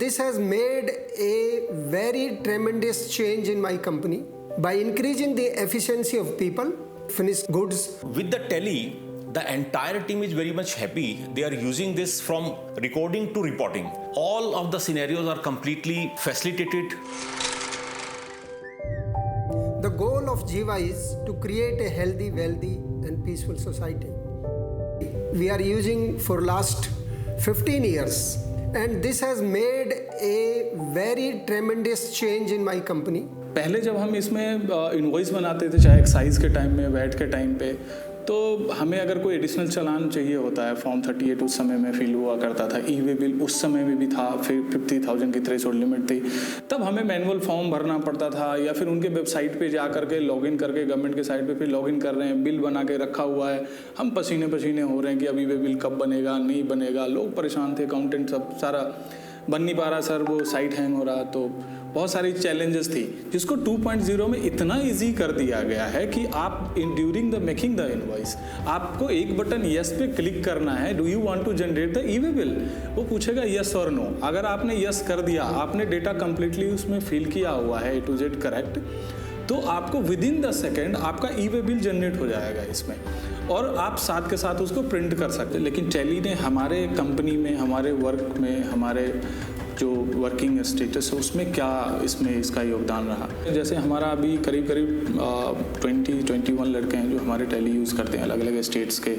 This has made a very tremendous change in my company by increasing the efficiency of people, finished goods. With the tele, the entire team is very much happy. They are using this from recording to reporting. All of the scenarios are completely facilitated. The goal of Jiva is to create a healthy, wealthy and peaceful society. We are using for last 15 years and this has made a very tremendous change in my company. पहले जब हम इसमें invoice बनाते थे, चाहे excise के time में, VAT के टाइम पे, तो हमें अगर कोई एडिशनल चालान चाहिए होता है, फॉर्म 38 उस समय में फिल हुआ करता था, ई वे बिल उस समय में भी था, फिर 50,000 की थ्रेशोल्ड लिमिट थी, तब हमें मैनुअल फॉर्म भरना पड़ता था या फिर उनके वेबसाइट पे जा करके लॉगिन करके गवर्नमेंट के साइट पे फिर लॉगिन कर रहे हैं, बिल बना के रखा हुआ है, हम पसीने पसीने हो रहे हैं कि अभी वे बिल कब बनेगा, नहीं बनेगा, लोग परेशान थे, अकाउंटेंट सब सारा बन नहीं पा रहा सर, वो साइट हैंग हो रहा, तो बहुत सारी चैलेंजेस थी, जिसको 2.0 में इतना इजी कर दिया गया है कि आप during the making the invoice आपको एक बटन यस पे क्लिक करना है, do you want to generate the e way bill, वो पूछेगा यस और नो। अगर आपने यस कर दिया, आपने डेटा कंप्लीटली उसमें फिल किया हुआ है A to Z करेक्ट, तो आपको विद इन द सेकेंड आपका ई वे बिल जनरेट हो जाएगा इसमें और आप साथ के साथ उसको प्रिंट कर सकते हैं। लेकिन टैली ने हमारे कंपनी में, हमारे वर्क में, हमारे जो वर्किंग स्टेटस है उसमें क्या इसमें इसका योगदान रहा। जैसे हमारा अभी करीब 20-21 लड़के हैं जो हमारे टैली यूज़ करते हैं अलग अलग स्टेट्स के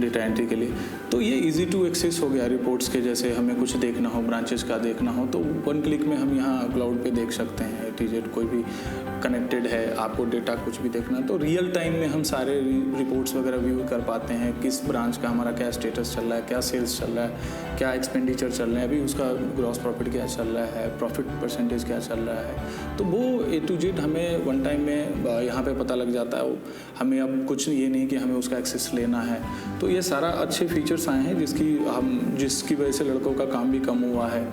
डेटा एंट्री के लिए, तो ये इजी टू एक्सेस हो गया रिपोर्ट्स के। जैसे हमें कुछ देखना हो, ब्रांचेस का देखना हो, तो 1 क्लिक में हम यहाँ क्लाउड पे देख सकते हैं। A to Z कोई भी कनेक्टेड है, आपको डेटा कुछ भी देखना तो रियल टाइम में हम सारे रिपोर्ट्स वगैरह व्यू कर पाते हैं, किस ब्रांच का हमारा क्या स्टेटस चल रहा है, क्या सेल्स चल रहा है, क्या एक्सपेंडिचर चल रहे हैं, अभी उसका ग्रॉस प्रॉफिट क्या चल रहा है, प्रॉफिट परसेंटेज क्या चल रहा है, तो वो A to Z हमें 1 टाइम में यहाँ पे पता लग जाता है। हमें अब कुछ ये नहीं कि हमें उसका एक्सेस लेना है, तो ये सारा अच्छे फीचर्स आए हैं जिसकी वजह से लड़कों का काम भी कम हुआ है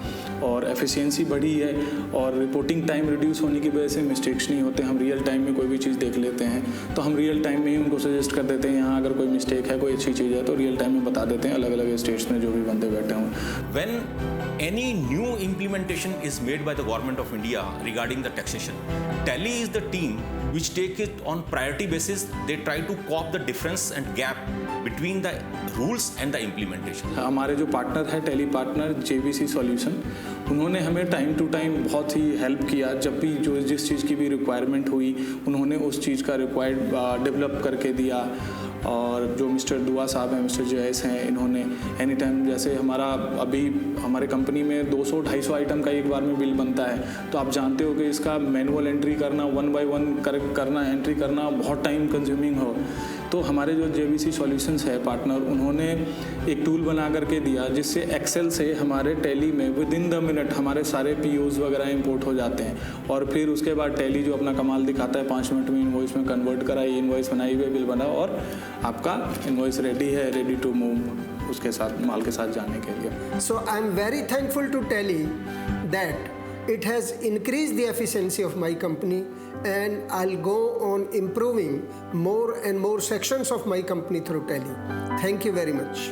और एफिशिएंसी बढ़ी है और रिपोर्टिंग टाइम रिड्यूस होने की वजह से मिस्टेक्स नहीं होते। हम रियल टाइम में कोई भी चीज़ देख लेते हैं तो हम रियल टाइम में ही उनको सजेस्ट कर देते हैं, यहाँ अगर कोई मिस्टेक है, कोई अच्छी चीज़ है तो रियल टाइम में बता देते हैं अलग अलग स्टेट्स में जो भी बंदे बैठे हों। When any new implementation is made by the government of India regarding the taxation, Tally is the team which take it on priority basis. They try to cope the difference and gap between the rules and the implementation. हमारे जो partner है tally partner JVC solution, उन्होंने हमें time to time बहुत ही help किया। जब भी जिस चीज़ की भी रिक्वायरमेंट हुई उन्होंने उस चीज़ का रिक्वायर्ड डेवलप करके दिया। और जो मिस्टर दुआ साहब हैं, मिस्टर जयस हैं, इन्होंने एनी टाइम, जैसे हमारा अभी हमारे कंपनी में 200-250 आइटम का एक बार में बिल बनता है, तो आप जानते हो कि इसका मैनुअल एंट्री करना, 1 by 1 करना, एंट्री करना बहुत टाइम कंज्यूमिंग हो। तो हमारे जो JVC सॉल्यूशंस है पार्टनर, उन्होंने एक टूल बना करके दिया जिससे एक्सेल से हमारे टैली में विद इन द मिनट हमारे सारे POs वगैरह इंपोर्ट हो जाते हैं और फिर उसके बाद टैली जो अपना कमाल दिखाता है 5 मिनट में इनवॉइस में कन्वर्ट करा, ये इनवॉइस बनाई हुई, बिल बना और आपका इनवॉइस रेडी है, रेडी टू मूव उसके साथ माल के साथ जाने के लिए। So I am very thankful to Tally that it has increased the efficiency of my company and I'll go on improving more and more sections of my company through Tally. Thank you very much.